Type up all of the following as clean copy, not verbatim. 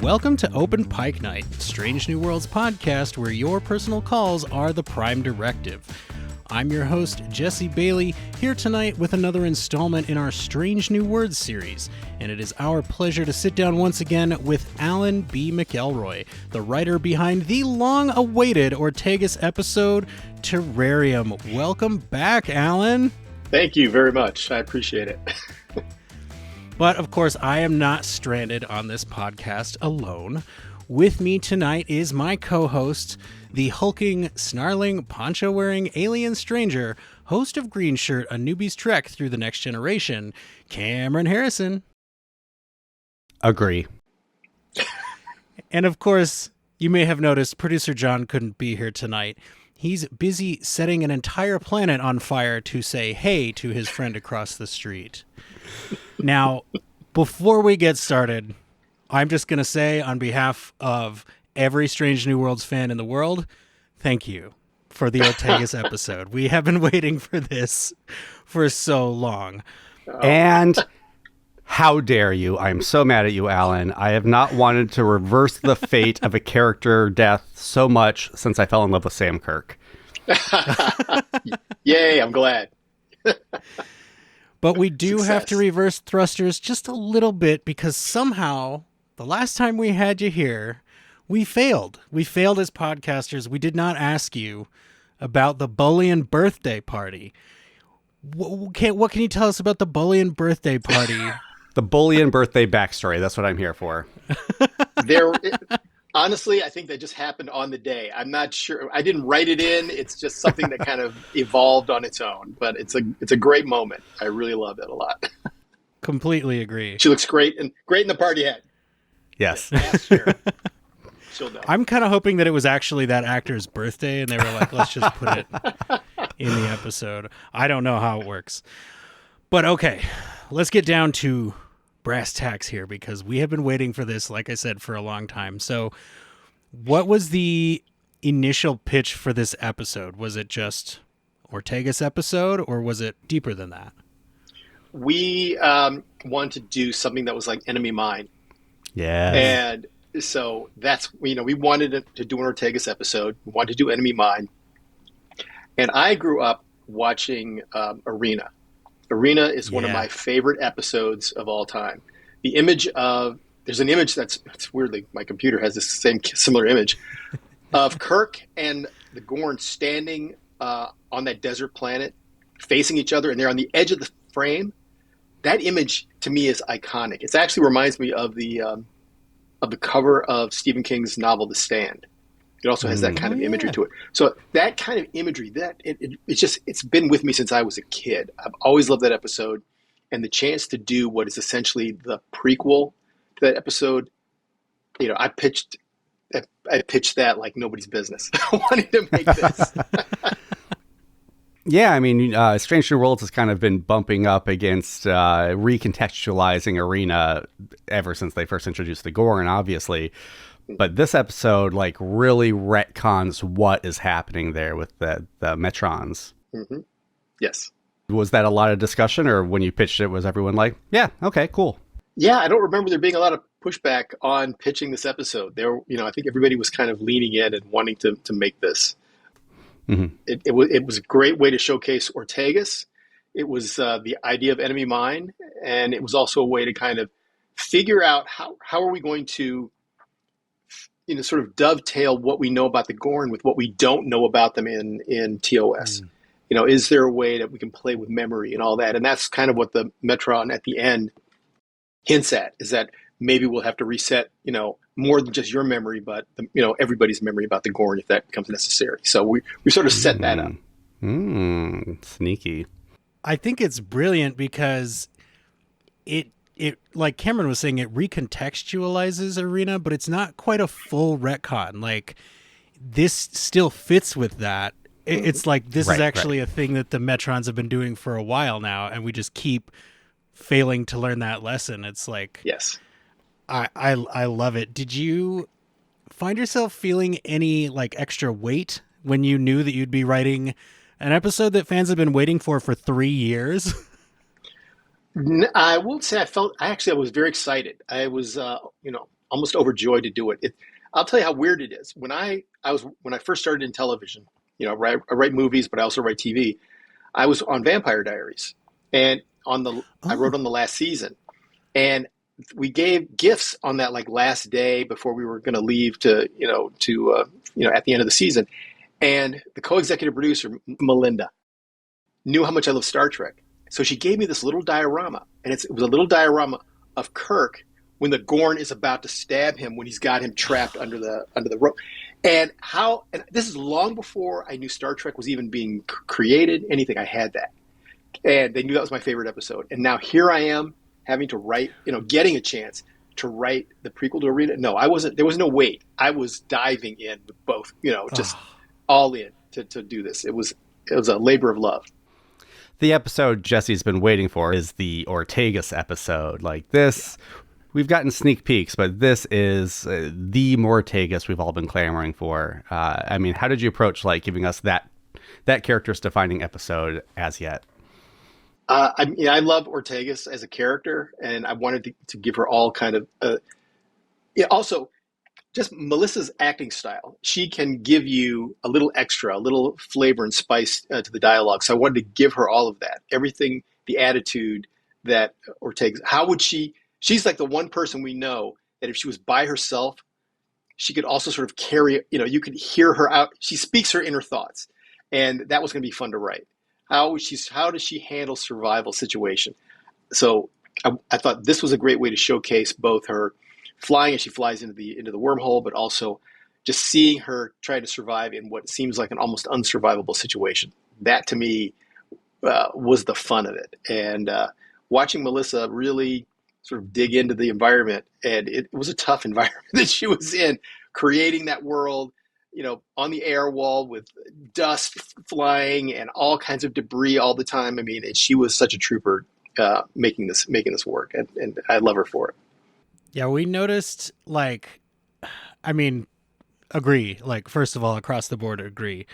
Welcome to Open Pike Night, Strange New Worlds podcast where your personal calls are the prime directive. I'm your host, Jesse Bailey, here tonight with another installment in our Strange New Words series, and it is our pleasure to sit down once again with Alan B. McElroy, the writer behind the long-awaited Mortegas episode, Terrarium. Welcome back, Alan. Thank you very much. I appreciate it. But, of course, I am not stranded on this podcast alone. With me tonight is my co-host, the hulking, snarling, poncho-wearing alien stranger, host of Green Shirt, A Newbie's Trek Through the Next Generation, Cameron Harrison. Agree. And, of course, you may have noticed producer John couldn't be here tonight. He's busy setting an entire planet on fire to say hey to his friend across the street. Now, before we get started, I'm just going to say on behalf of every Strange New Worlds fan in the world, thank you for the Mortegas episode. We have been waiting for this for so long. And how dare you? I'm so mad at you, Alan. I have not wanted to reverse the fate of a character death so much since I fell in love with Sam Kirk. Yay, I'm glad. But we do have to reverse thrusters just a little bit because somehow the last time we had you here, we failed. We failed as podcasters. We did not ask you about the Bullion birthday party. What can you tell us about the Bullion birthday party? The Bullion birthday backstory. That's what I'm here for. Honestly, I think that just happened on the day. I'm not sure. I didn't write it in. It's just something that kind of evolved on its own. But it's a great moment. I really love it a lot. Completely agree. She looks great in the party hat. Yes. She'll know. I'm kind of hoping that it was actually that actor's birthday, and they were like, let's just put it in the episode. I don't know how it works. But okay, let's get down to brass tacks here because we have been waiting for this, like I said, for a long time. So what was the initial pitch for this episode? Was it just Mortegas episode or was it deeper than that? We wanted to do something that was like Enemy Mine. Yeah. And so that's, we wanted to do an Mortegas episode. We wanted to do Enemy Mine. And I grew up watching Arena. Arena is one of my favorite episodes of all time. There's an image that's weirdly, my computer has this similar image of Kirk and the Gorn standing on that desert planet, facing each other, and they're on the edge of the frame. That image to me is iconic. It actually reminds me of the cover of Stephen King's novel, The Stand. It also has that kind of imagery to it. So that kind of imagery, it's been with me since I was a kid. I've always loved that episode, and the chance to do what is essentially the prequel to that episode. I pitched that like nobody's business. I wanted to make this. Yeah, I mean, Strange New Worlds has kind of been bumping up against recontextualizing Arena ever since they first introduced the Gorn, obviously. But this episode, really retcons what is happening there with the Metrons. Mm-hmm. Yes. Was that a lot of discussion, or when you pitched it, was everyone like, yeah, okay, cool? Yeah, I don't remember there being a lot of pushback on pitching this episode. I think everybody was kind of leaning in and wanting to make this. Mm-hmm. It was a great way to showcase Mortegas. It was the idea of Enemy Mine, and it was also a way to kind of figure out how are we going to sort of dovetail what we know about the Gorn with what we don't know about them in TOS. Is there a way that we can play with memory and all that? And that's kind of what the Metron at the end hints at, is that maybe we'll have to reset, more than just your memory, but everybody's memory about the Gorn if that becomes necessary. So we sort of set that up. Sneaky. I think it's brilliant because it like Cameron was saying, it recontextualizes Arena, but it's not quite a full retcon. This still fits with that. It's like this is actually a thing that the Metrons have been doing for a while now, and we just keep failing to learn that lesson. It's like, yes, I love it. Did you find yourself feeling any extra weight when you knew that you'd be writing an episode that fans have been waiting for 3 years? I won't say I was very excited. I was, almost overjoyed to do it. I'll tell you how weird it is. When I first started in television, I write movies, but I also write TV. I was on Vampire Diaries, and I wrote on the last season, and we gave gifts on that like last day before we were going to leave to at the end of the season. And the co-executive producer, Melinda, knew how much I love Star Trek. So she gave me this little diorama, and it was a little diorama of Kirk when the Gorn is about to stab him when he's got him trapped under the rope. And this is long before I knew Star Trek was even being created, anything. I had that. And they knew that was my favorite episode. And now here I am having to write, getting a chance to write the prequel to Arena. No, I wasn't. There was no wait. I was diving in with both, just all in to do this. It was a labor of love. The episode Jesse's been waiting for is the Mortegas episode. Like this, we've gotten sneak peeks, but this is the Mortegas we've all been clamoring for. I mean, how did you approach giving us that character's defining episode as yet? I love Ortegas as a character, and I wanted to give her all kind of also just Melissa's acting style. She can give you a little extra, a little flavor and spice to the dialogue. So I wanted to give her all of that, everything, the attitude that Ortegas. How would she? She's like the one person we know that if she was by herself, she could also sort of carry. You could hear her out. She speaks her inner thoughts, and that was going to be fun to write. How does she handle survival situation? So I thought this was a great way to showcase both her flying as she flies into the wormhole, but also just seeing her try to survive in what seems like an almost unsurvivable situation. That to me was the fun of it. And watching Melissa really sort of dig into the environment, and it was a tough environment that she was in, creating that world, on the air wall with dust flying and all kinds of debris all the time. I mean, and she was such a trooper making this work, and I love her for it. Yeah, we noticed, agree. First of all, across the board, agree.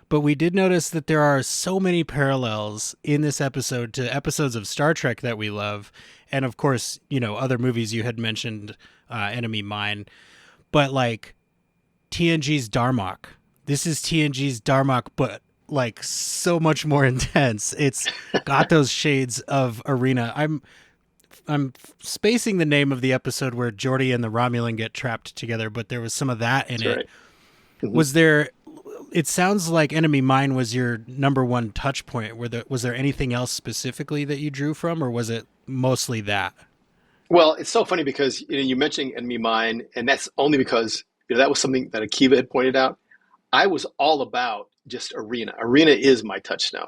But we did notice that there are so many parallels in this episode to episodes of Star Trek that we love. And of course, other movies you had mentioned, Enemy Mine. But TNG's Darmok. This is TNG's Darmok, but so much more intense. It's got those shades of Arena. I'm spacing the name of the episode where Geordi and the Romulan get trapped together, but there was some of that in it. Right. Mm-hmm. Was there? It sounds like Enemy Mine was your number one touch point. Was there anything else specifically that you drew from, or was it mostly that? Well, it's so funny because you mentioned Enemy Mine, and that's only because that was something that Akiva had pointed out. I was all about just Arena. Arena is my touchstone,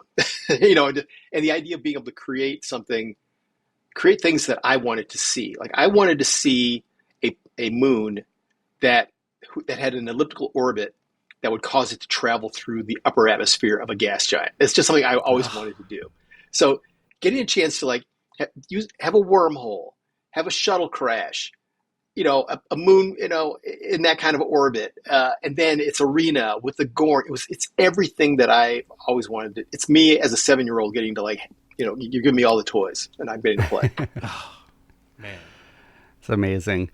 and the idea of being able to create things that I wanted to see. I wanted to see a moon that had an elliptical orbit that would cause it to travel through the upper atmosphere of a gas giant. It's just something I always wanted to do. So getting a chance to have a wormhole, have a shuttle crash, a moon, in that kind of orbit. And then it's Arena with the Gorn. It's everything that I always wanted to. It's me as a 7-year-old getting to you give me all the toys and I'm getting to play. Oh, man. It's amazing.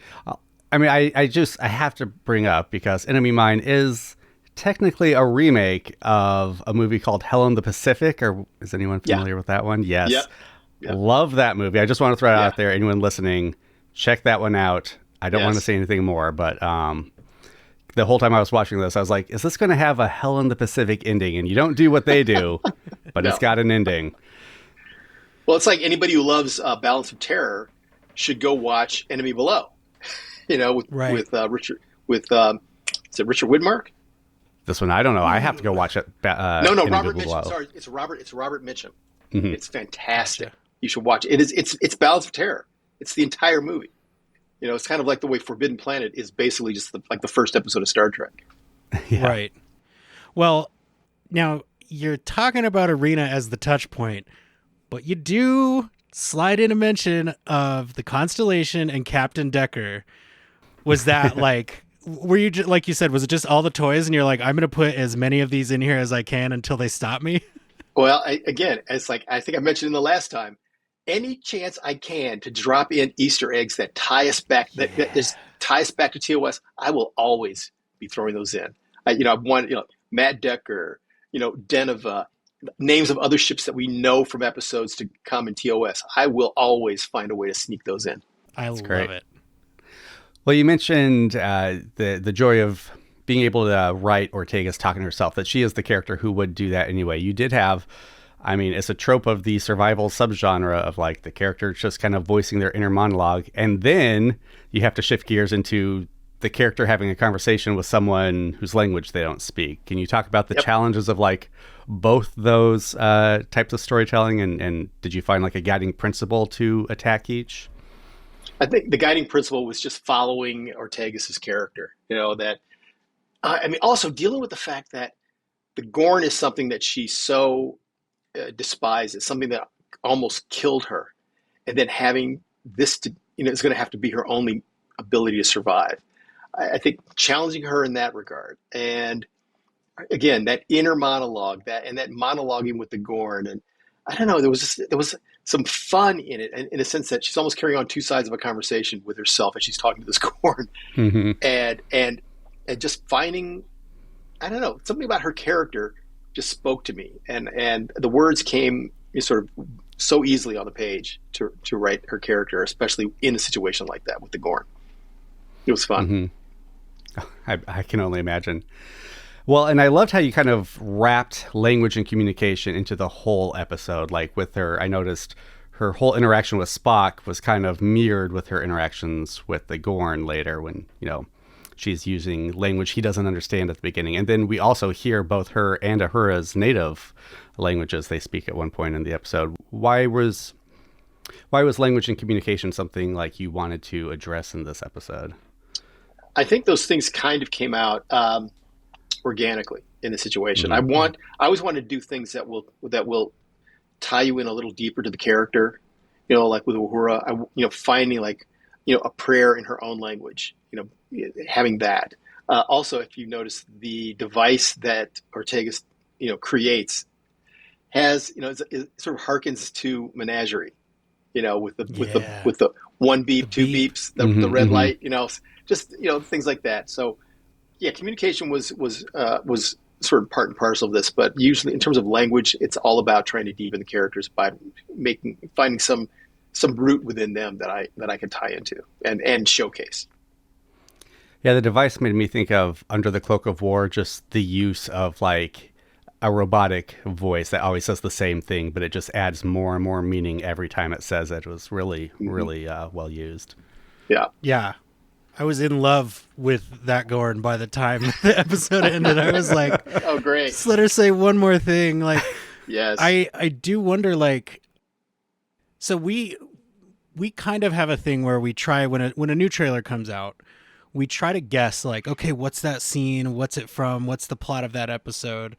I mean, I have to bring up, because Enemy Mine is technically a remake of a movie called Hell in the Pacific, or is anyone familiar with that one? Yes. Yep. Love that movie. I just want to throw it out there. Anyone listening, check that one out. I don't want to say anything more, but the whole time I was watching this, I was like, is this going to have a Hell in the Pacific ending? And you don't do what they do, but It's got an ending. Well, it's like anybody who loves Balance of Terror should go watch Enemy Below. With Richard, is it Richard Widmark? This one I don't know. I have to go watch it. No, Robert Mitchum. Sorry, it's Robert Mitchum. Mm-hmm. It's fantastic. Gotcha. You should watch it. It's Balance of Terror. It's the entire movie. It's kind of like the way Forbidden Planet is basically just the first episode of Star Trek. Yeah. Right. Well, now you're talking about Arena as the touch point, but you do slide in a mention of the Constellation and Captain Decker. Was that were you, like you said, was it just all the toys and you're like, I'm going to put as many of these in here as I can until they stop me? Well, it's I think I mentioned in the last time, any chance I can to drop in Easter eggs that tie us back. That ties back to TOS, I will always be throwing those in. I want, Matt Decker, Deneva, names of other ships that we know from episodes to come in TOS. I will always find a way to sneak those in. I love it. Well, you mentioned the joy of being able to write Ortegas talking to herself, that she is the character who would do that anyway. You did have, I mean, it's a trope of the survival subgenre of like the character just kind of voicing their inner monologue. And then you have to shift gears into the character having a conversation with someone whose language they don't speak. Can you talk about the challenges of like both those types of storytelling? And did you find like a guiding principle to attack each? I think the guiding principle was just following Ortegas' character, that, also dealing with the fact that the Gorn is something that she so despises, something that almost killed her. And then having this is going to have to be her only ability to survive. I think challenging her in that regard. And again, that inner monologue, that monologuing with the Gorn. And I don't know, there was some fun in it, and in a sense that she's almost carrying on two sides of a conversation with herself as she's talking to this Gorn. Mm-hmm. And just finding, I don't know, something about her character just spoke to me. And the words came sort of so easily on the page to write her character, especially in a situation like that with the Gorn. It was fun. Mm-hmm. I can only imagine. Well, and I loved how you kind of wrapped language and communication into the whole episode. Like with her, I noticed her whole interaction with Spock was kind of mirrored with her interactions with the Gorn later when, she's using language he doesn't understand at the beginning. And then we also hear both her and Uhura's native languages they speak at one point in the episode. Why was language and communication something like you wanted to address in this episode? I think those things kind of came out organically in the situation. Mm-hmm. I always want to do things that will tie you in a little deeper to the character. Like with Uhura, finding like a prayer in her own language. Having that. Also, if you notice, the device that Ortegas creates has it sort of harkens to Menagerie. With the one beep, two beeps, the red light. Just things like that. So yeah, communication was sort of part and parcel of this, but usually in terms of language, it's all about trying to deepen the characters by finding some root within them that I can tie into and showcase. Yeah, the device made me think of Under the Cloak of War, just the use of like a robotic voice that always says the same thing, but it just adds more and more meaning every time it says it. It was really, really well used. Yeah. Yeah. I was in love with that Gorn by the time the episode ended. I was like, oh, great. Just let her say one more thing. Like, yes. I do wonder, like, so we kind of have a thing where we try when a new trailer comes out, we try to guess like, okay, what's that scene? What's it from? What's the plot of that episode?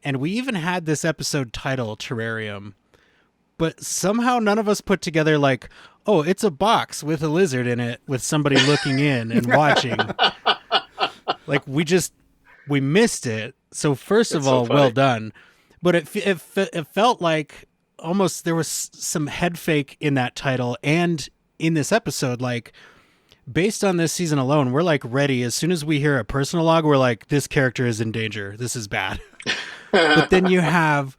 And we even had this episode title, Terrarium, but somehow none of us put together like, oh, it's a box with a lizard in it with somebody looking in and watching. Like we missed it. So first of all, well done. But it felt like almost there was some head fake in that title and in this episode. Like based on this season alone, we're like ready. As soon as we hear a personal log, we're like, this character is in danger. This is bad. But then you have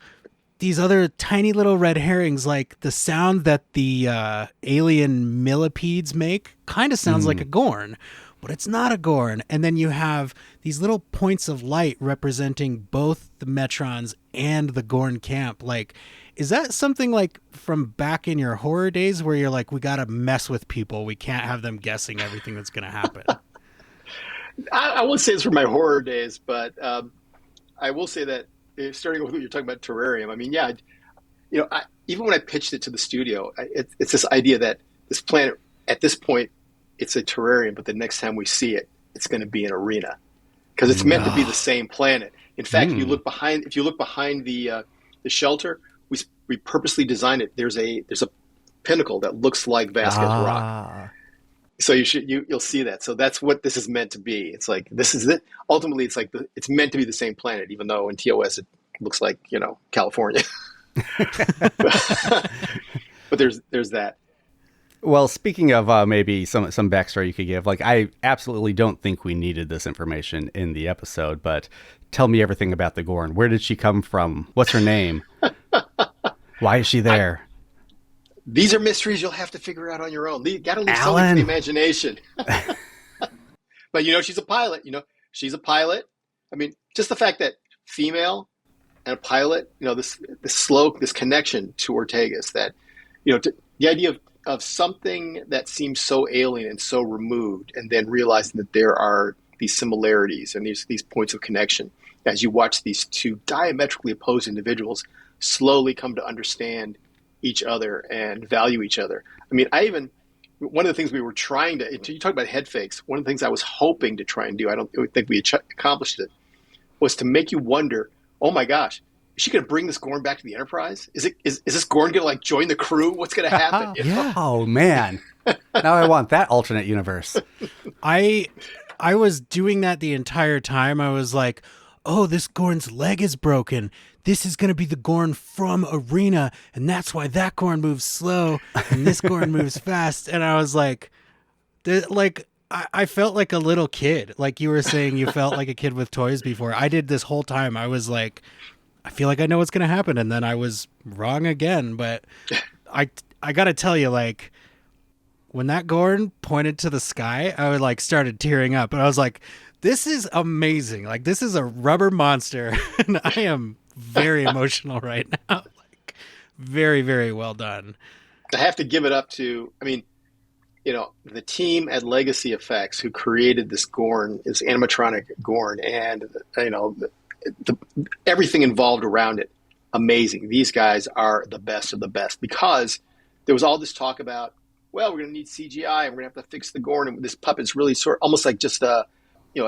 these other tiny little red herrings, like the sound that the alien millipedes make kind of sounds like a Gorn, but it's not a Gorn. And then you have these little points of light representing both the Metrons and the Gorn camp. Like, is that something like from back in your horror days where you're like, we got to mess with people. We can't have them guessing everything that's going to happen. I won't say it's from my horror days, but I will say that starting with what you're talking about, Terrarium. I mean, yeah, even when I pitched it to the studio, it's this idea that this planet, at this point, it's a terrarium, but the next time we see it, it's going to be an arena because it's meant to be the same planet. In fact, if you look behind the shelter, we purposely designed it. There's a pinnacle that looks like Vasquez Rock. So you'll see that. So that's what this is meant to be. It's like, this is it. Ultimately, it's like it's meant to be the same planet, even though in TOS it looks like, California. But there's that. Well, speaking of maybe some backstory you could give, like I absolutely don't think we needed this information in the episode, but tell me everything about the Gorn. Where did she come from? What's her name? Why is she there? These are mysteries you'll have to figure out on your own. You got to leave something Alan. to the imagination. But she's a pilot. She's a pilot. I mean, just the fact that female and a pilot, this connection to Ortegas, that the idea of something that seems so alien and so removed, and then realizing that there are these similarities and these points of connection as you watch these two diametrically opposed individuals slowly come to understand each other and value each other. I mean, one of the things we were trying to, you talk about head fakes, one of the things I was hoping to try and do, I don't think we accomplished it, was to make you wonder, oh my gosh, is she going to bring this Gorn back to the Enterprise? Is this Gorn going to like join the crew? What's going to happen? Yeah. Oh man. Now I want that alternate universe. I was doing that the entire time. I was like, oh, this Gorn's leg is broken. This is going to be the Gorn from Arena, and that's why that Gorn moves slow, and this Gorn moves fast. And I was like, I felt like a little kid. Like you were saying, you felt like a kid with toys before. I did this whole time. I was like, I feel like I know what's going to happen. And then I was wrong again. But I got to tell you, like, when that Gorn pointed to the sky, I would started tearing up. And I was like, this is amazing. Like, this is a rubber monster. And I am very emotional right now. Like, very, very well done. I have to give it up to, the team at Legacy Effects who created this Gorn, this animatronic Gorn, and, everything involved around it. Amazing. These guys are the best of the best, because there was all this talk about, well, we're going to need CGI and we're going to have to fix the Gorn, and this puppet's really almost like just a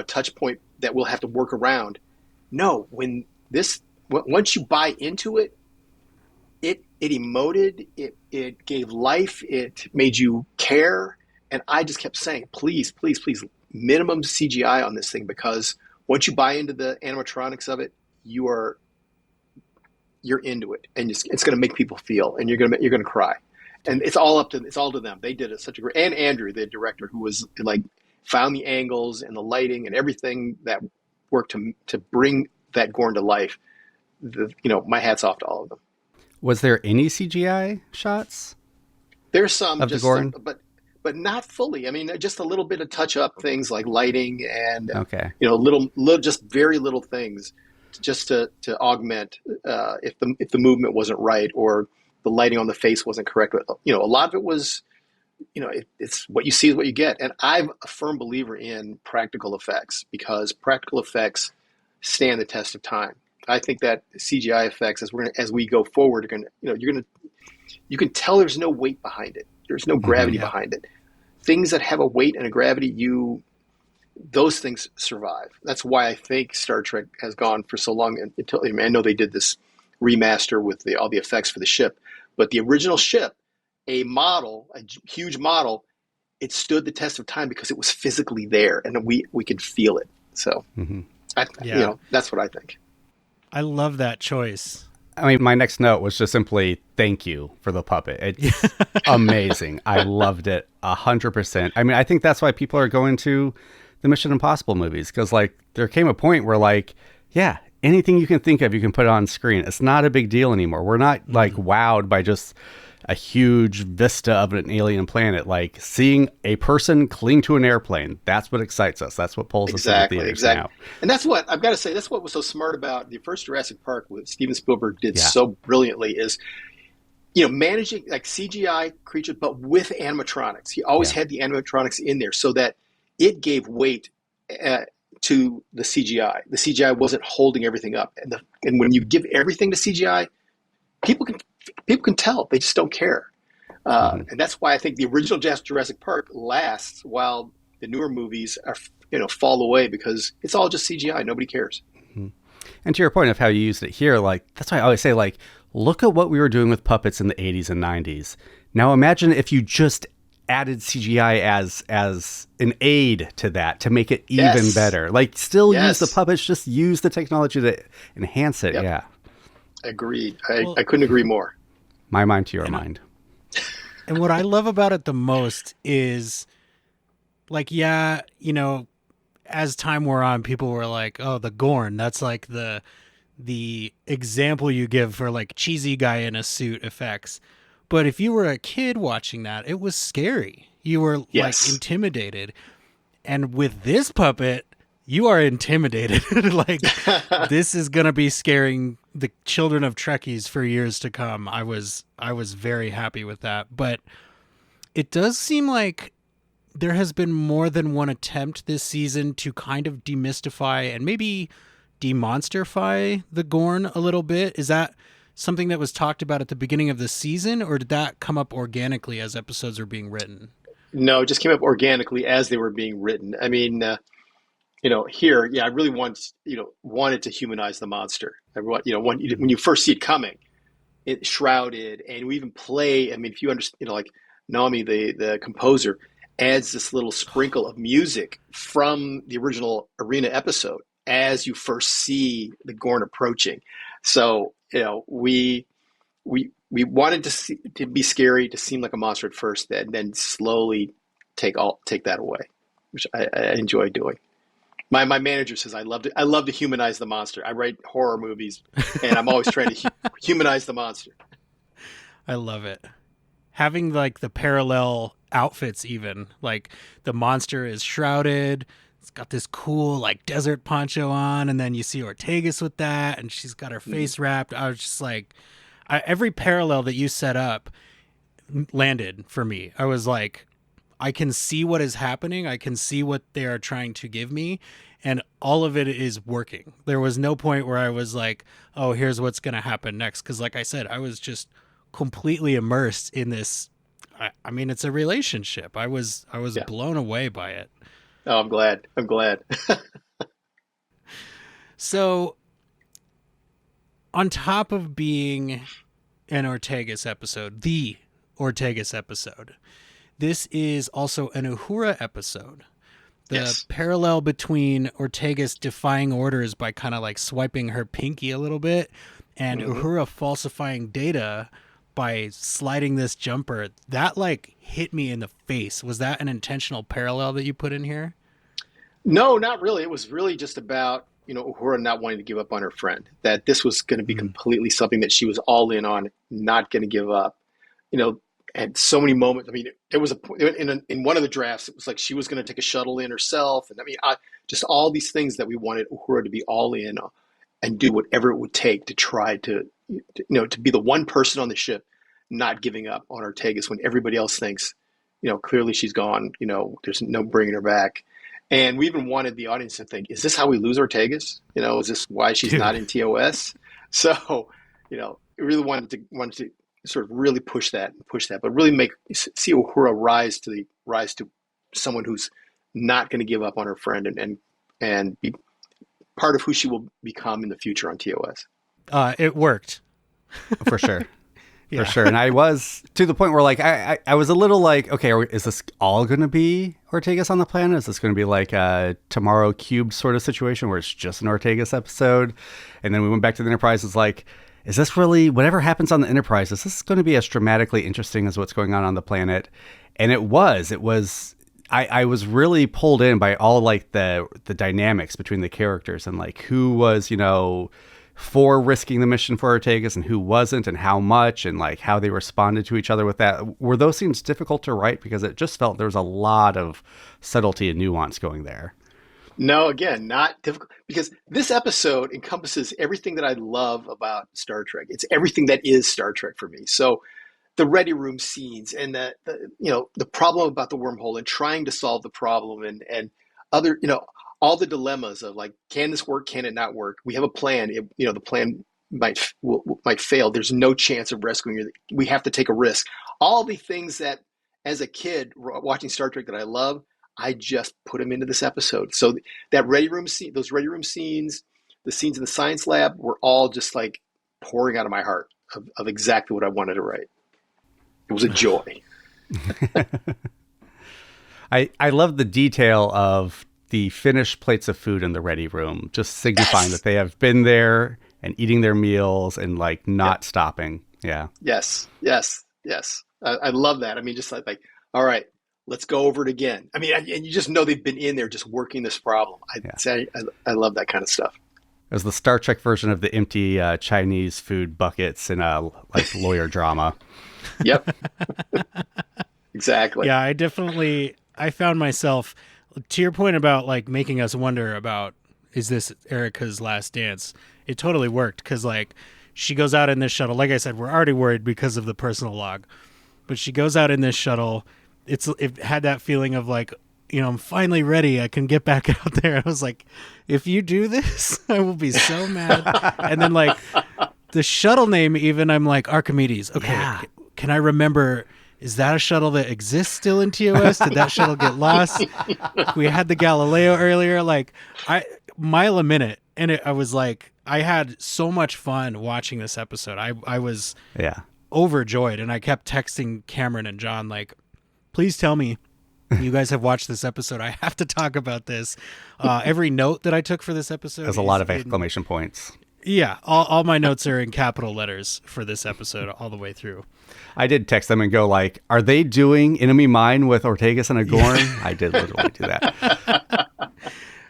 touch point that we'll have to work around. No, once you buy into it, it emoted, it gave life, it made you care. And I just kept saying, please, please, please, minimum CGI on this thing, because once you buy into the animatronics of it, you're into it, and it's going to make people feel, and you're going to cry. And it's all to them. They did such a great, and Andrew, the director, who was found the angles and the lighting and everything that worked to bring that Gorn to life. My hat's off to all of them. Was there any CGI shots? There's some of the Gorn, but not fully. I mean, just a little bit of touch up things like lighting and little just very little things, just to augment if the movement wasn't right or the lighting on the face wasn't correct. A lot of it was, it's what you see is what you get. And I'm a firm believer in practical effects, because practical effects stand the test of time. I think that CGI effects, as we go forward, are going to, you can tell there's no weight behind it. There's no gravity behind it. Things that have a weight and a gravity, those things survive. That's why I think Star Trek has gone for so long until, I know they did this remaster with all the effects for the ship, but the original ship, a huge model, it stood the test of time because it was physically there and we could feel it. So, that's what I think. I love that choice. I mean, my next note was just simply thank you for the puppet. It's amazing. I loved it 100%. I mean, I think that's why people are going to the Mission Impossible movies, because there came a point where anything you can think of, you can put on screen. It's not a big deal anymore. We're not wowed by just a huge vista of an alien planet. Like seeing a person cling to an airplane, that's what excites us. That's what pulls us in the theaters now. And that's what I've got to say. That's what was so smart about the first Jurassic Park, what Steven Spielberg did so brilliantly is, managing CGI creatures, but with animatronics. He always had the animatronics in there so that it gave weight to the CGI. The CGI wasn't holding everything up. And when you give everything to CGI, people can tell. They just don't care. And that's why I think the original Jurassic Park lasts while the newer movies are, fall away, because it's all just CGI. Nobody cares. Mm-hmm. And to your point of how you used it here, that's why I always say, look at what we were doing with puppets in the 80s and 90s. Now imagine if you just added CGI as an aid to that to make it even better. Use the puppets, just use the technology to enhance it. Yep. Yeah. Agreed. I couldn't agree more. My mind to your mind. And what I love about it the most is, like, yeah, as time wore on, people were like, "Oh, the Gorn, that's like the example you give for like cheesy guy in a suit effects." But if you were a kid watching that, it was scary. You were like Yes. intimidated. And with this puppet, you are intimidated. Like, this is going to be scaring the children of Trekkies for years to come. I was very happy with that. But it does seem like there has been more than one attempt this season to kind of demystify and maybe demonsterify the Gorn a little bit. Is that something that was talked about at the beginning of the season, or did that come up organically as episodes were being written? No, it just came up organically as they were being written. I mean, here, yeah, I really wanted to humanize the monster. I want, when you first see it coming, it's shrouded, and we even play. I mean, if you understand, like Naomi, the composer, adds this little sprinkle of music from the original Arena episode as you first see the Gorn approaching. So, we wanted to be scary, to seem like a monster at first, and then slowly take that away, which I enjoy doing. My manager says I love to humanize the monster. I write horror movies, and I'm always trying to humanize the monster. I love it. Having like the parallel outfits, even like the monster is shrouded. It's got this cool like desert poncho on, and then you see Ortegas with that, and she's got her face wrapped. I was just like, every parallel that you set up landed for me. I was like, I can see what is happening. I can see what they are trying to give me, and all of it is working. There was no point where I was like, oh, here's what's going to happen next. Because like I said, I was just completely immersed in this. I mean, it's a relationship. I was Yeah. blown away by it. Oh, I'm glad. I'm glad. So on top of being an Ortegas episode, the Ortegas episode, this is also an Uhura episode. The Yes. parallel between Ortegas defying orders by kind of like swiping her pinky a little bit, and Uhura falsifying data by sliding this jumper, that like hit me in the face. Was that an intentional parallel that you put in here? No, not really. It was really just about, Uhura not wanting to give up on her friend, that this was going to be completely something that she was all in on, not going to give up. Had so many moments. I mean, it was in one of the drafts, it was like she was going to take a shuttle in herself. And I mean, just all these things that we wanted Uhura to be all in on and do whatever it would take to try to be the one person on the ship not giving up on Ortegas when everybody else thinks, clearly she's gone, there's no bringing her back. And we even wanted the audience to think, is this how we lose Ortegas? Is this why she's not in TOS? So, really wanted to sort of really push that, but really see Uhura rise to someone who's not going to give up on her friend and be part of who she will become in the future on TOS. It worked. For sure. Yeah. For sure. And I was to the point where like I was a little like, okay, is this all going to be Ortegas on the planet? Is this going to be like a Tomorrow Cubed sort of situation where it's just an Ortegas episode? And then we went back to the Enterprise. It's like, is this really, whatever happens on the Enterprise, is this going to be as dramatically interesting as what's going on the planet? And it was. I was really pulled in by all like the dynamics between the characters and like who was, for risking the mission for Ortegas and who wasn't, and how much, and like how they responded to each other with that. Were those scenes difficult to write? Because it just felt there was a lot of subtlety and nuance going there. No, again, not difficult, because this episode encompasses everything that I love about Star Trek. It's everything that is Star Trek for me. So the ready room scenes and the problem about the wormhole and trying to solve the problem and other, all the dilemmas of like, can this work? Can it not work? We have a plan. The plan might fail. There's no chance of rescuing her. We have to take a risk. All the things that as a kid watching Star Trek that I love, I just put them into this episode. So that ready room scene, those ready room scenes, the scenes in the science lab were all just like pouring out of my heart of exactly what I wanted to write. It was a joy. I love the detail of the finished plates of food in the ready room, just signifying that they have been there and eating their meals and like not stopping. Yeah. Yes. I love that. I mean, just like, all right, let's go over it again. I mean, and you just know they've been in there just working this problem. I love that kind of stuff. It was the Star Trek version of the empty Chinese food buckets in a like lawyer drama. Yep. Exactly. Yeah, I found myself, to your point about like making us wonder about, is this Erica's last dance? It totally worked because like she goes out in this shuttle. Like I said, we're already worried because of the personal log, but she goes out in this shuttle. It had that feeling of like, I'm finally ready. I can get back out there. I was like, if you do this, I will be so mad. And then like the shuttle name, even I'm like Archimedes. Okay, yeah. Can I remember? Is that a shuttle that exists still in TOS? Did that shuttle get lost? We had the Galileo earlier. Like mile a minute, and I was like, I had so much fun watching this episode. I was overjoyed, and I kept texting Cameron and John like, please tell me you guys have watched this episode. I have to talk about this. Every note that I took for this episode. There's a lot of exclamation points. Yeah, all my notes are in capital letters for this episode all the way through. I did text them and go like, are they doing Enemy Mine with Mortegas and a Gorn? I did literally do that.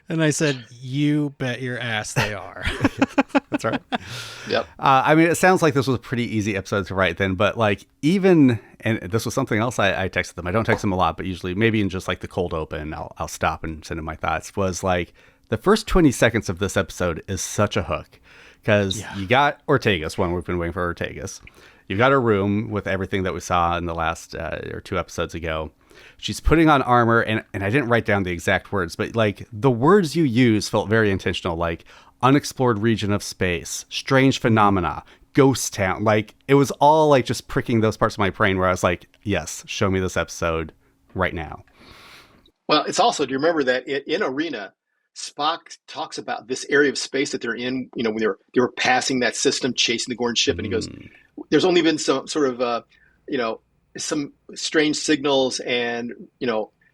And I said, you bet your ass they are. That's right. Yep. I mean, it sounds like this was a pretty easy episode to write then, but like even, and this was something else I texted them. I don't text them a lot, but usually maybe in just like the cold open, I'll stop and send them my thoughts, was like the first 20 seconds of this episode is such a hook because you got Mortegas, one, we've been waiting for Mortegas. You've got a room with everything that we saw in the last or 2 episodes ago. She's putting on armor, and I didn't write down the exact words, but like the words you use felt very intentional, like unexplored region of space, strange phenomena, ghost town. Like it was all like just pricking those parts of my brain where I was like, yes, show me this episode right now. Well, it's also, do you remember that in Arena, Spock talks about this area of space that they're in, when they were passing that system, chasing the Gorn ship, and he goes, there's only been some sort of, some strange signals, and,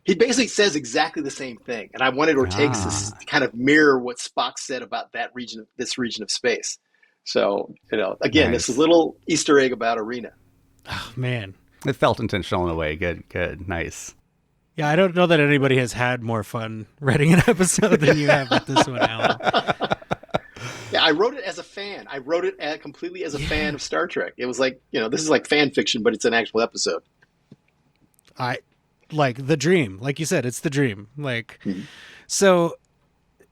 he basically says exactly the same thing. And I wanted Ortegas to kind of mirror what Spock said about this region of space. So, again, This is a little Easter egg about Arena. Oh, man. It felt intentional in a way. Good, nice. Yeah, I don't know that anybody has had more fun writing an episode than you have with this one, Alan. Yeah, I wrote it as a fan. I wrote it completely as a fan of Star Trek. It was like, this is like fan fiction, but it's an actual episode. Like the dream. Like you said, it's the dream. Like, So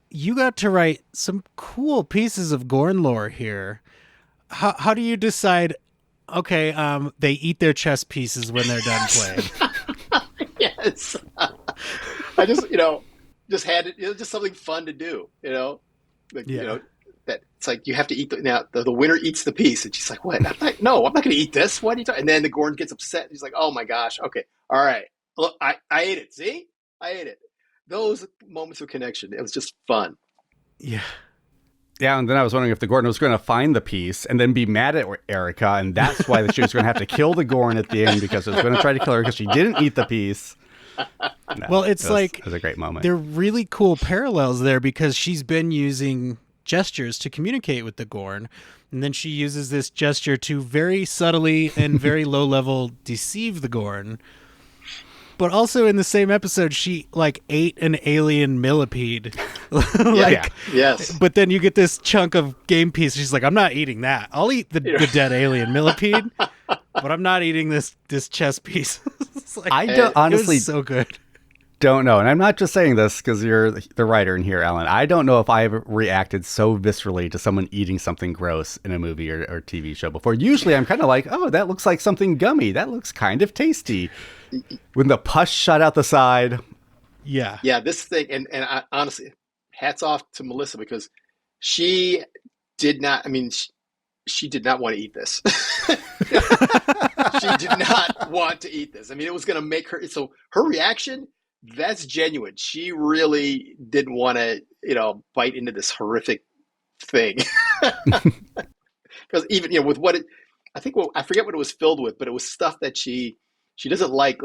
you got to write some cool pieces of Gorn lore here. How do you decide, okay, they eat their chess pieces when they're done playing? Yes. I just had it. It was just something fun to do, that it's like you have to eat the winner eats the piece, and she's like, "What? I'm not going to eat this. What are you talking?" And then the Gorn gets upset. He's like, "Oh my gosh, okay, all right, look, I ate it. See, I ate it." Those moments of connection, it was just fun. Yeah. Yeah, and then I was wondering if the Gorn was going to find the piece and then be mad at Erica, and that's why she was going to have to kill the Gorn at the end because it was going to try to kill her because she didn't eat the piece. No, well, it was a great moment. There are really cool parallels there because she's been using gestures to communicate with the Gorn, and then she uses this gesture to very subtly and very low level deceive the Gorn. But also in the same episode, she like ate an alien millipede. Yes. But then you get this chunk of game piece. She's like, I'm not eating that. I'll eat the dead alien millipede, but I'm not eating this chess piece. Like, I don't honestly it was so good. Don't know, and I'm not just saying this because you're the writer in here, Alan. I don't know if I've reacted so viscerally to someone eating something gross in a movie or TV show before. Usually I'm kind of like, oh, that looks like something gummy. That looks kind of tasty. When the pus shot out the side. Yeah. Yeah, this thing, and I, honestly, hats off to Melissa because she did not, she did not want to eat this. She did not want to eat this. It was going to make her, so her reaction, that's genuine. She really didn't want to, bite into this horrific thing. Because even, with what I forget what it was filled with, but it was stuff that she doesn't like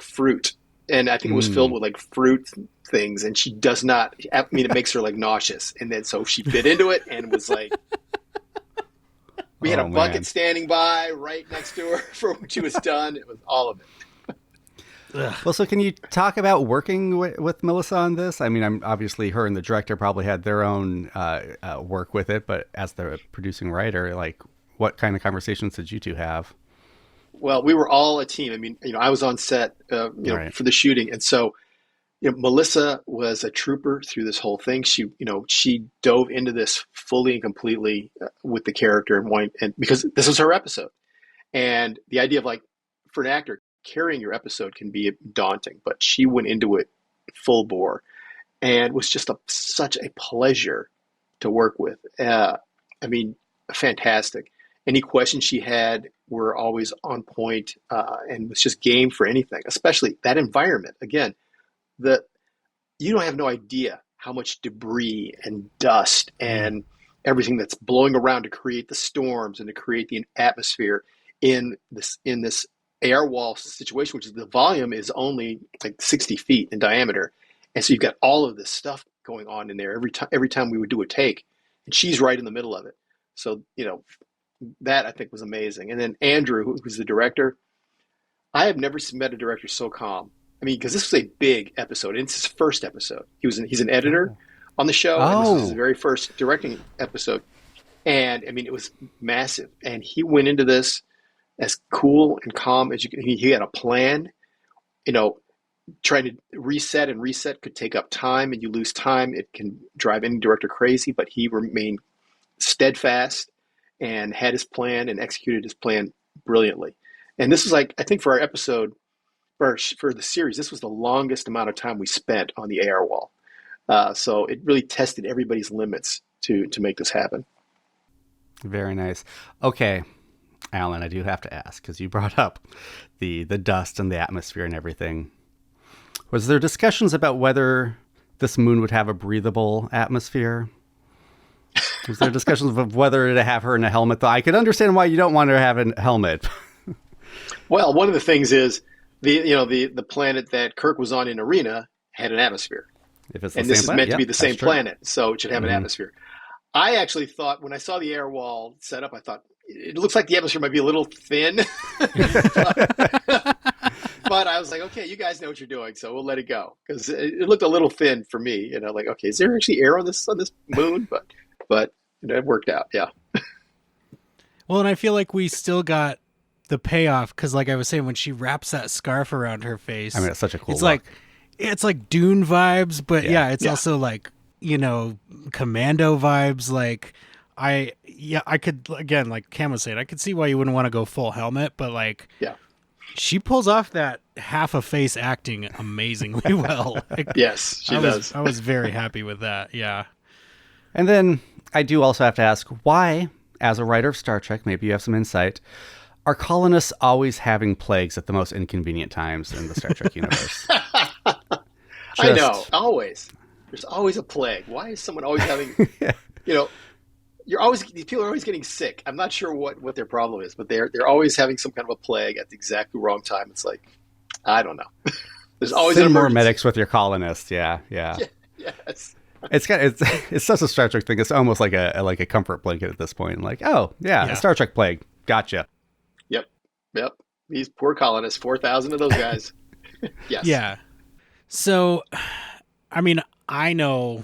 fruit. And I think it was filled with like fruit things, and she does not, it makes her like nauseous. And then so she bit into it and was like, We had a Oh, bucket man. standing by right next to her for when she was done. It was all of it. Well, so can you talk about working with Melissa on this? I mean, I'm obviously her and the director probably had their own work with it, but as the producing writer, like, what kind of conversations did you two have? Well, we were all a team. I mean, I was on set, Right. for the shooting, and so Melissa was a trooper through this whole thing. She dove into this fully and completely with the character and because this was her episode, and the idea of like for an actor carrying your episode can be daunting, but she went into it full bore and was just such a pleasure to work with. I mean, fantastic. Any questions she had were always on point, and was just game for anything, especially that environment. Again, the you don't have no idea how much debris and dust Mm. and everything that's blowing around to create the storms and to create the atmosphere in this air wall situation, which is the volume is only like 60 feet in diameter, and so you've got all of this stuff going on in there every time we would do a take, and she's right in the middle of it. So that I think was amazing. And then Andrew, who's the director, I have never met a director so calm. I mean, because this was a big episode. It's his first episode. He's an editor Oh. on the show, and this was his Oh. very first directing episode. And I mean, it was massive. And he went into this as cool and calm as you can. He had a plan. You know, trying to reset and reset could take up time, and you lose time. It can drive any director crazy. But he remained steadfast and had his plan and executed his plan brilliantly. And this was like, I think for our episode, for the series, this was the longest amount of time we spent on the AR wall. So it really tested everybody's limits to make this happen. Very nice. Okay, Alan, I do have to ask because you brought up the dust and the atmosphere and everything. Was there discussions about whether this moon would have a breathable atmosphere? Was there discussions of whether to have her in a helmet? Though I could understand why you don't want her to have a helmet. Well, one of the things is the planet that Kirk was on in Arena had an atmosphere, If it's the and same this is planet, meant to yeah, be the same that's true. planet, so it should have an Mhm. atmosphere. I actually thought when I saw the air wall set up, I thought it looks like the atmosphere might be a little thin, but I was like, okay, you guys know what you're doing, so we'll let it go because it looked a little thin for me. Like, okay, is there actually air on this moon? But it worked out. Yeah. Well, and I feel like we still got the payoff because, like I was saying, when she wraps that scarf around her face, I mean, it's such a cool it's look. like it's like Dune vibes, but Yeah. it's Yeah. also like Commando vibes. Like I could, again, like Cam was saying, I could see why you wouldn't want to go full helmet, but like Yeah. she pulls off that half a face acting amazingly well. Like, Yes, she does. I was very happy with that. Yeah. And then I do also have to ask why, as a writer of Star Trek, maybe you have some insight, are colonists always having plagues at the most inconvenient times in the Star Trek universe? I know. Always. There's always a plague. Why is someone always having, these people are always getting sick. I'm not sure what their problem is, but they're always having some kind of a plague at the exactly wrong time. It's like, I don't know. There's always an Send more emergency. medics with your colonists. Yeah. Yes. It's such a Star Trek thing. It's almost like a comfort blanket at this point. Like, oh yeah, Yeah. a Star Trek plague. Gotcha. Yep. These poor colonists, 4,000 of those guys. Yes. Yeah. So, I mean, I know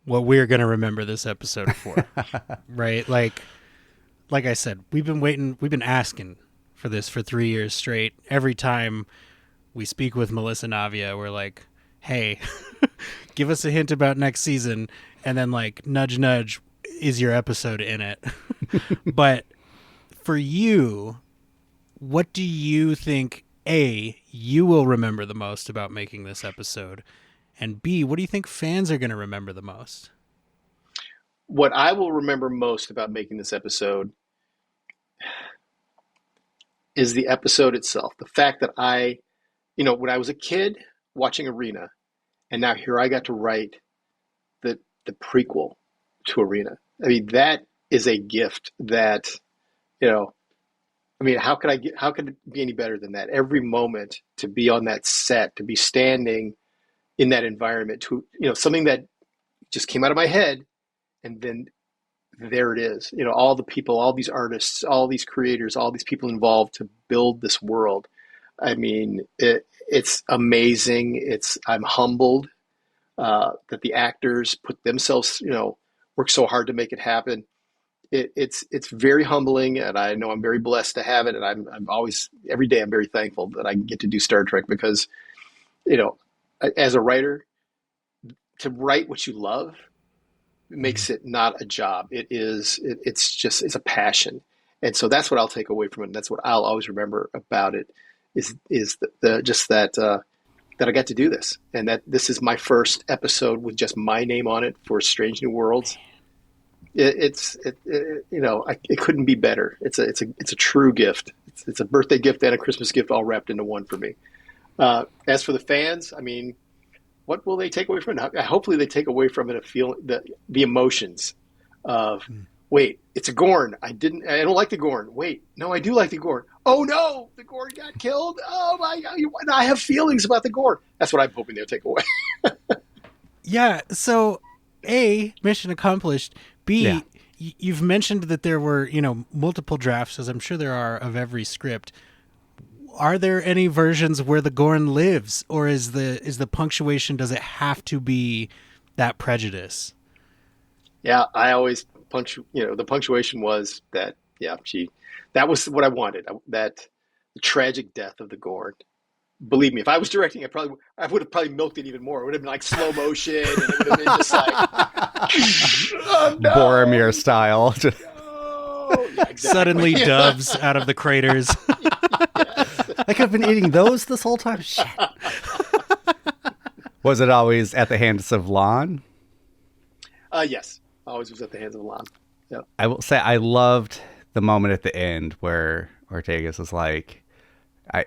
what we're going to remember this episode for, right? Like I said, we've been asking for this for 3 years straight. Every time we speak with Melissa Navia, we're like, hey, give us a hint about next season. And then like, nudge, nudge, is your episode in it? But for you, what do you think, A, you will remember the most about making this episode? And B, what do you think fans are going to remember the most? What I will remember most about making this episode is the episode itself. The fact that when I was a kid watching Arena, and now here I got to write the prequel to Arena. I mean, that is a gift that, how could it be any better than that? Every moment to be on that set, to be standing in that environment, to, something that just came out of my head and then there it is. All the people, all these artists, all these creators, all these people involved to build this world. I mean, it's amazing. I'm humbled that the actors put themselves, work so hard to make it happen. It's very humbling, and I know I'm very blessed to have it. And I'm always, every day, I'm very thankful that I get to do Star Trek because, as a writer, to write what you love makes it not a job. It's a passion. And so that's what I'll take away from it. And that's what I'll always remember about it is that I got to do this, and that this is my first episode with just my name on it for Strange New Worlds. It couldn't be better. It's a true gift. It's a birthday gift and a Christmas gift all wrapped into one for me. As for the fans, I mean, what will they take away from it? Hopefully they take away from it a feeling, the emotions of, wait, it's a Gorn. I don't like the Gorn. Wait, no, I do like the Gorn. Oh no, the Gorn got killed. Oh my God, I have feelings about the Gorn. That's what I'm hoping they'll take away. Yeah. So, A, mission accomplished. B, you've mentioned that there were, multiple drafts, as I'm sure there are, of every script. Are there any versions where the Gorn lives, or is the punctuation, does it have to be that prejudice? Yeah, I always the punctuation was that, that was what I wanted, that the tragic death of the Gorn. Believe me, if I was directing, I would have probably milked it even more. It would have been like slow motion, and it would have been just like oh, no, Boromir style. no. Yeah, exactly. Suddenly doves out of the craters. I could have been eating those this whole time. Shit. Was it always at the hands of Lon? Yes, always was at the hands of Lon. Yep. I will say I loved the moment at the end where Mortegas was like, I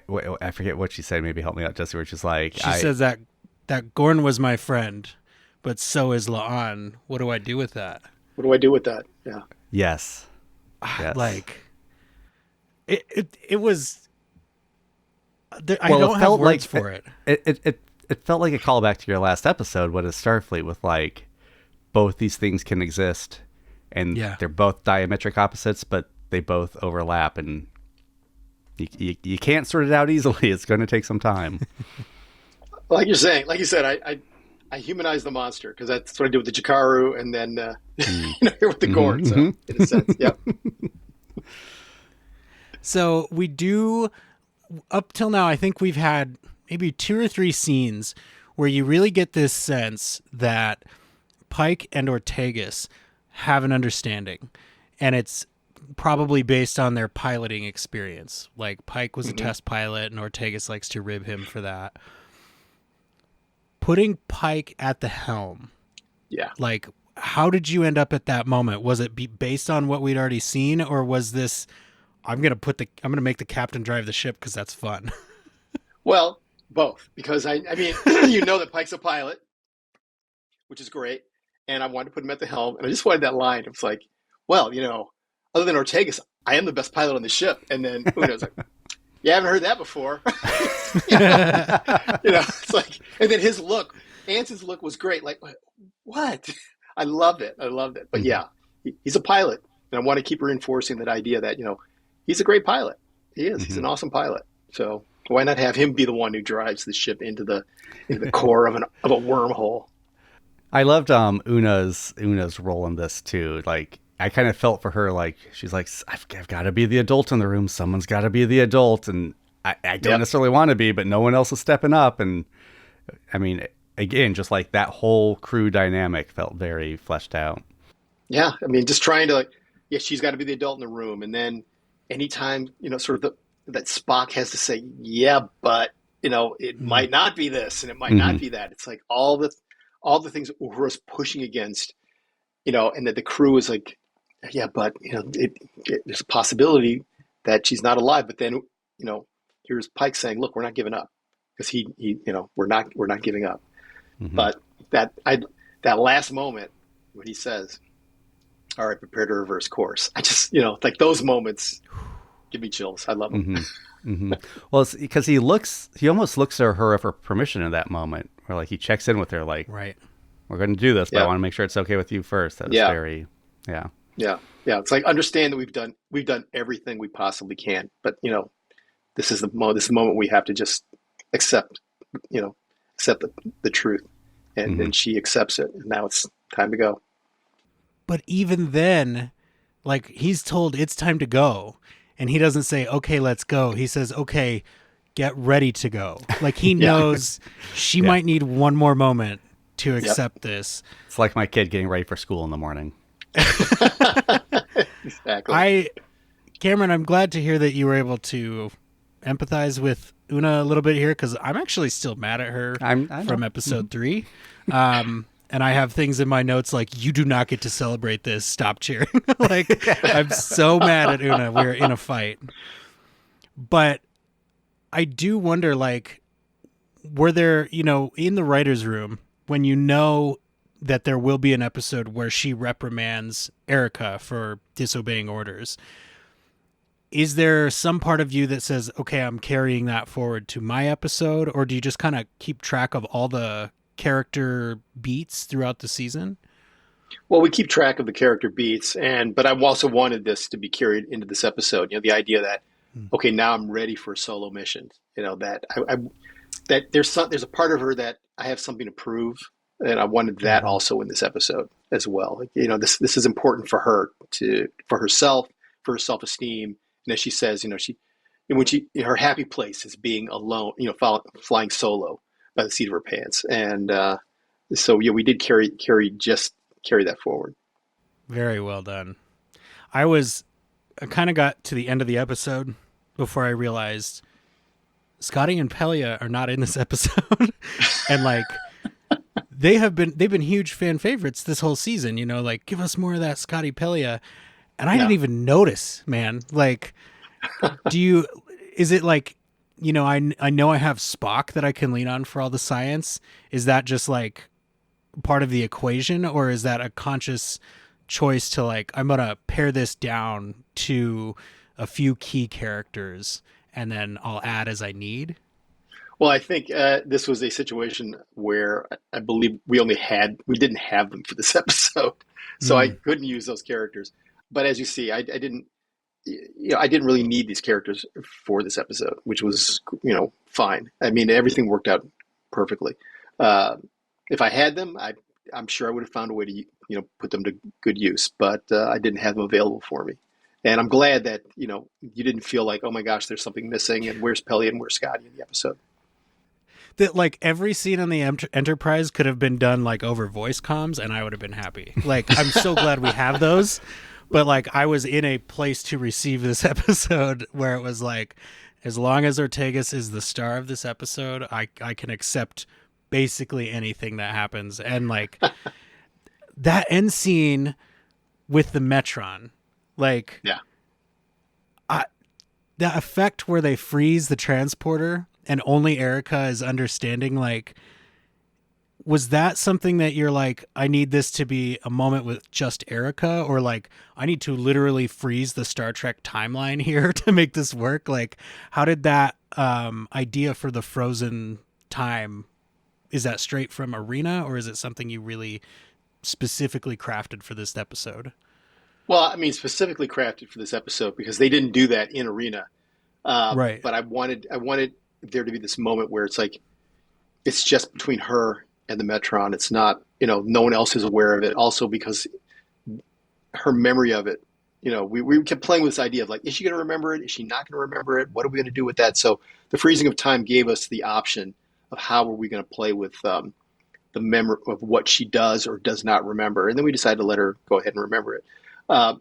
forget what she said. Maybe help me out, Jesse. Where she's like, she says that Gorn was my friend, but so is La'an. What do I do with that? What do I do with that? Yeah. Yes. Like it was. I don't have words for it. It felt like a callback to your last episode. What is Starfleet with like both these things can exist, and they're both diametric opposites, but they both overlap, and you can't sort it out easily. It's going to take some time. Like you said, I humanize the monster because that's what I did with the Jakaru, and then here with the Gorn. So in a sense, yep. So we do. Up till now, I think we've had maybe 2 or 3 scenes where you really get this sense that Pike and Mortegas have an understanding, and it's probably based on their piloting experience. Like Pike was a test pilot, and Mortegas likes to rib him for that. Putting Pike at the helm, like how did you end up at that moment? Was it based on what we'd already seen, or was this? I'm gonna make the captain drive the ship because that's fun. Well, both, because I mean, that Pike's a pilot, which is great, and I wanted to put him at the helm, and I just wanted that line. It was like, well, other than Mortegas, I am the best pilot on the ship, and then Una's like, you haven't heard that before. It's like, and then his look, Anson's look was great. Like, what? I loved it. But yeah, he's a pilot, and I want to keep reinforcing that idea that he's a great pilot. He is. He's an awesome pilot. So why not have him be the one who drives the ship into the core of a wormhole? I loved Una's role in this too. Like I kind of felt for her. Like she's like, I've got to be the adult in the room. Someone's got to be the adult, and I don't necessarily want to be, but no one else is stepping up. And I mean, again, just like that whole crew dynamic felt very fleshed out. Yeah, I mean, just trying to she's got to be the adult in the room, and then anytime sort of that Spock has to say, yeah, but it might not be this, and it might not be that. It's like all the things that Uhura's pushing against, and that the crew is like, yeah, but there's a possibility that she's not alive. But then here's Pike saying, look, we're not giving up, because we're not giving up. But that last moment when he says, all right, prepare to reverse course. I just, like those moments give me chills. I love them. Well, it's because he almost looks to her for permission in that moment, where like he checks in with her, like, right, we're going to do this, but I want to make sure it's okay with you first. That was very, Yeah. Yeah. It's like understand that we've done everything we possibly can, but this is the moment we have to just accept, you know, accept the truth, and Hmm. then she accepts it, and now it's time to go. But even then, like he's told it's time to go, and he doesn't say, "Okay, let's go." He says, "Okay, get ready to go." Like he Yeah. knows she Yeah. might need one more moment to Yep. accept this. It's like my kid getting ready for school in the morning. Exactly. I Cameron, I'm glad to hear that you were able to empathize with Una a little bit here because I'm actually still mad at her I from know. episode 3. And I have things in my notes like, you do not get to celebrate this. Stop cheering. Like, I'm so mad at Una. We're in a fight. But I do wonder, like, were there, in the writer's room, when you know that there will be an episode where she reprimands Erica for disobeying orders, is there some part of you that says, okay, I'm carrying that forward to my episode? Or do you just kind of keep track of all the character beats throughout the season? Well, we keep track of the character beats, but I also wanted this to be carried into this episode. The idea that Hmm. okay, now I'm ready for a solo mission. That that there's a part of her that I have something to prove, and I wanted that Mm-hmm. also in this episode as well. This is important for her for herself, for her self esteem, and as she says, and when her happy place is being alone, flying solo by the seat of her pants, and so yeah, we did carry that forward. Very well done. I kind of got to the end of the episode before I realized Scotty and Pelia are not in this episode. And like, they've been huge fan favorites this whole season, like give us more of that Scotty Pelia. And I Yeah. didn't even notice, man. Like, is it like, I know I have Spock that I can lean on for all the science. Is that just like part of the equation, or is that a conscious choice to like, I'm going to pare this down to a few key characters and then I'll add as I need? Well, I think this was a situation where I believe we didn't have them for this episode, so I Mm, couldn't use those characters. But as you see, I didn't really need these characters for this episode, which was fine. I mean, everything worked out perfectly. Uh, if I had them, I'm sure I would have found a way to put them to good use, but I didn't have them available for me. And I'm glad that you didn't feel like, oh my gosh, there's something missing, and where's Pelly and where's Scotty in the episode. that like every scene on the Enterprise could have been done like over voice comms and I would have been happy. Like, I'm so glad we have those. But like, I was in a place to receive this episode where it was like, as long as Ortegas is the star of this episode, I can accept basically anything that happens. And like that end scene with the Metron, like Yeah. I, the effect where they freeze the transporter and only Erica is understanding, like, was that something that you're like, I need this to be a moment with just Erica, or like I need to literally freeze the Star Trek timeline here to make this work? Like, how did that idea for the frozen time, is that straight from Arena, or is it something you really specifically crafted for this episode? Well, I mean, specifically crafted for this episode because they didn't do that in Arena. Right. But I wanted there to be this moment where it's like it's just between her and the Metron. It's not, no one else is aware of it. Also because her memory of it, we kept playing with this idea of like, is she going to remember it? Is she not going to remember it? What are we going to do with that? So the freezing of time gave us the option of how are we going to play with the memory of what she does or does not remember. And then we decided to let her go ahead and remember it. Uh,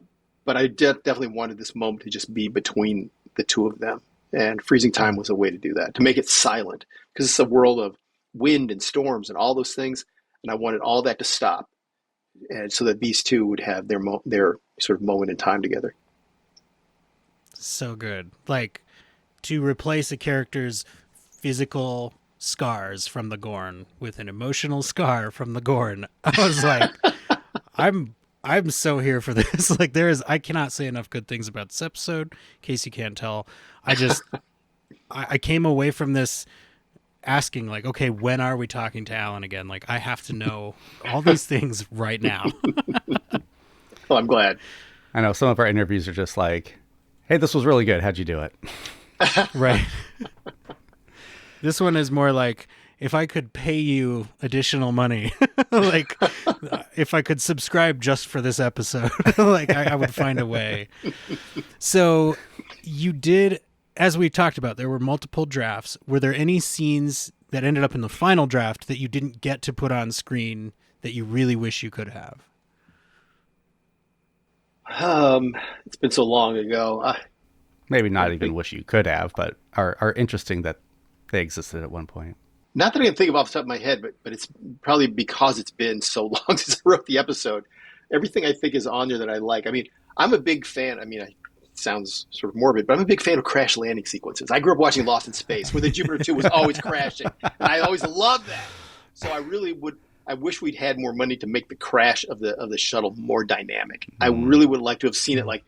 but I definitely wanted this moment to just be between the two of them. And freezing time was a way to do that, to make it silent, because it's a world of wind and storms and all those things. And I wanted all that to stop, and so that these two would have their sort of moment in time together. So good. Like, to replace a character's physical scars from the Gorn with an emotional scar from the Gorn, I was like, I'm so here for this. Like, I cannot say enough good things about this episode. In case you can't tell, I just I came away from this asking like, okay, when are we talking to Alan again? Like, I have to know all these things right now. Oh, I'm glad. I know some of our interviews are just like, hey, this was really good. How'd you do it? Right. This one is more like, if I could pay you additional money, like if I could subscribe just for this episode, like I would find a way. So you did, as we talked about, there were multiple drafts. Were there any scenes that ended up in the final draft that you didn't get to put on screen that you really wish you could have? It's been so long ago. Maybe not even wish you could have, but are interesting that they existed at one point. Not that I can think of off the top of my head, but it's probably because it's been so long since I wrote the episode. Everything I think is on there that I like. I mean, I'm a big fan. I mean, it sounds sort of morbid, but I'm a big fan of crash landing sequences. I grew up watching Lost in Space, where the Jupiter 2 was always crashing, and I always loved that. So I wish we'd had more money to make the crash of the shuttle more dynamic. I really would like to have seen it like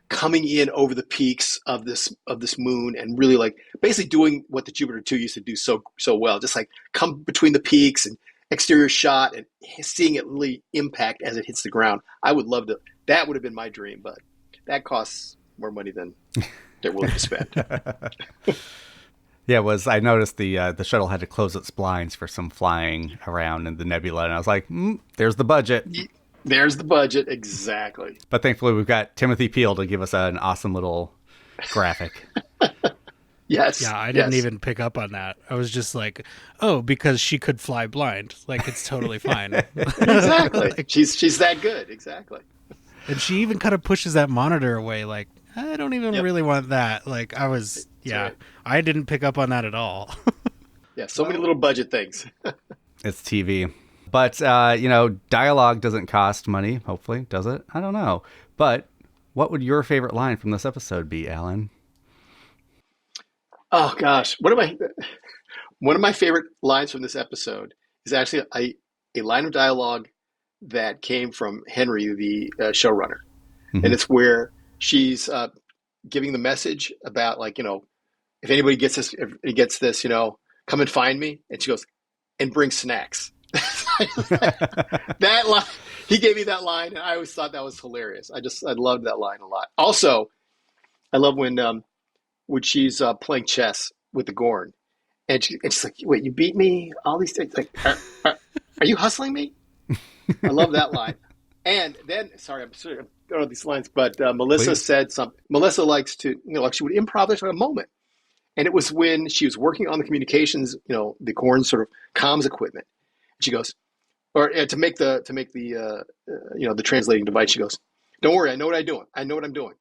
coming in over the peaks of this moon, and really like basically doing what the Jupiter 2 used to do so well, just like come between the peaks and exterior shot and seeing it really impact as it hits the ground. I would love to. That would have been my dream, but that costs more money than they're willing to spend. Yeah, I noticed the shuttle had to close its blinds for some flying around in the nebula, and I was like, there's the budget. There's the budget, exactly. But thankfully, we've got Timothy Peel to give us an awesome little graphic. Yes. Yeah, I didn't even pick up on that. I was just like, oh, because she could fly blind. Like, it's totally fine. Exactly. Like, she's that good, exactly. And she even kind of pushes that monitor away, like, I don't even really want that. Like, right. I didn't pick up on that at all. Yeah, so many little budget things. It's TV. But, dialogue doesn't cost money, hopefully, does it? I don't know. But what would your favorite line from this episode be, Alan? Oh, gosh. One of my favorite lines from this episode is actually a line of dialogue that came from Henry, the showrunner. Mm-hmm. And it's where she's giving the message about, like, if anybody gets this, come and find me. And she goes, and bring snacks. That line, he gave me that line, and I always thought that was hilarious. I loved that line a lot. Also, I love when she's playing chess with the Gorn, and she's like, "Wait, you beat me? All these things? Like, are you hustling me?" I love that line. And then, sorry, I'm throwing out these lines, but Melissa Please. said something. Melissa likes to, like she would improv this at a moment, and it was when she was working on the communications, the Gorn sort of comms equipment. She goes, or to make the translating device. She goes, "Don't worry, I know what I'm doing. I know what I'm doing.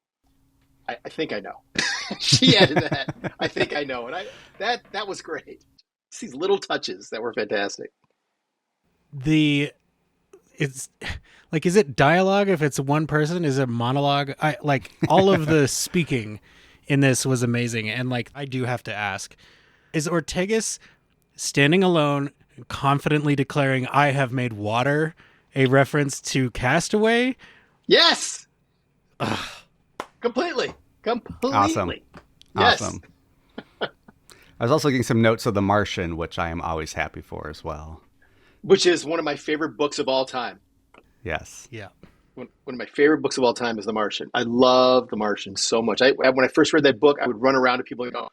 I think I know." She added that. I think I know, and that was great. It's these little touches that were fantastic. It's like, is it dialogue if it's one person? Is it monologue? All of the speaking in this was amazing, and like I do have to ask, is Mortegas standing alone, confidently declaring, "I have made water," a reference to Castaway? Yes. Completely. Awesome. Yes. Awesome. I was also getting some notes of The Martian, which I am always happy for as well. Which is one of my favorite books of all time. Yes. Yeah. One of my favorite books of all time is The Martian. I love The Martian so much. When I first read that book, I would run around to people and go,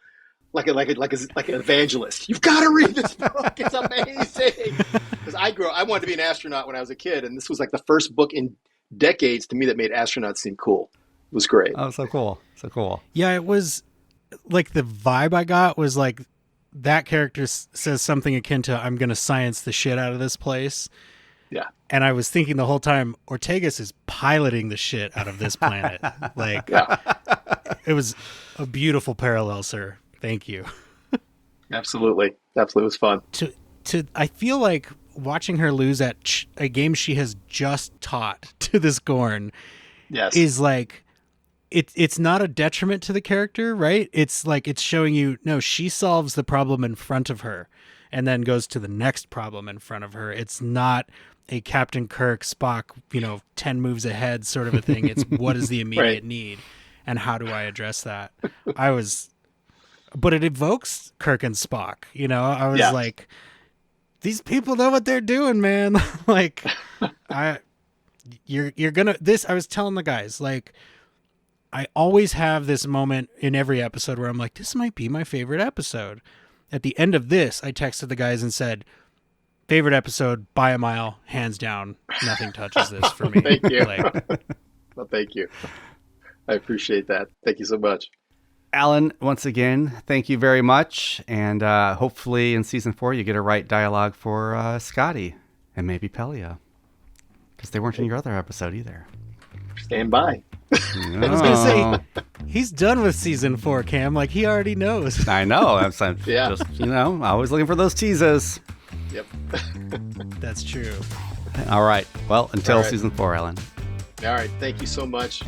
like an evangelist, "You've got to read this book. It's amazing." Because I wanted to be an astronaut when I was a kid, and this was like the first book in decades to me that made astronauts seem cool. It was great. Oh, so cool. So cool. Yeah, it was like the vibe I got was like that character says something akin to, "I'm going to science the shit out of this place." Yeah. And I was thinking the whole time, Mortegas is piloting the shit out of this planet. Like, It was a beautiful parallel, sir. Thank you. Absolutely. It was fun. I feel like watching her lose at a game she has just taught to this Gorn is like, it's not a detriment to the character, right? It's like, it's showing you, no, she solves the problem in front of her and then goes to the next problem in front of her. It's not a Captain Kirk, Spock, 10 moves ahead sort of a thing. It's what is the immediate Right. need and how do I address that? But it evokes Kirk and Spock, I was like, these people know what they're doing, man. Like, you're gonna this. I was telling the guys, like, I always have this moment in every episode where I'm like, this might be my favorite episode. At the end of this, I texted the guys and said, favorite episode by a mile, hands down. Nothing touches this for me. Thank you. Like, Well, thank you. I appreciate that. Thank you so much. Alan, once again, thank you very much. And hopefully in season 4, you get a right dialogue for Scotty and maybe Pelia. Because they weren't in your other episode either. Stand by. I was going to say, he's done with season 4, Cam. Like, he already knows. I know. I'm Yeah. just, always looking for those teases. Yep. That's true. All right. Well, until All right. season 4, Alan. All right. Thank you so much.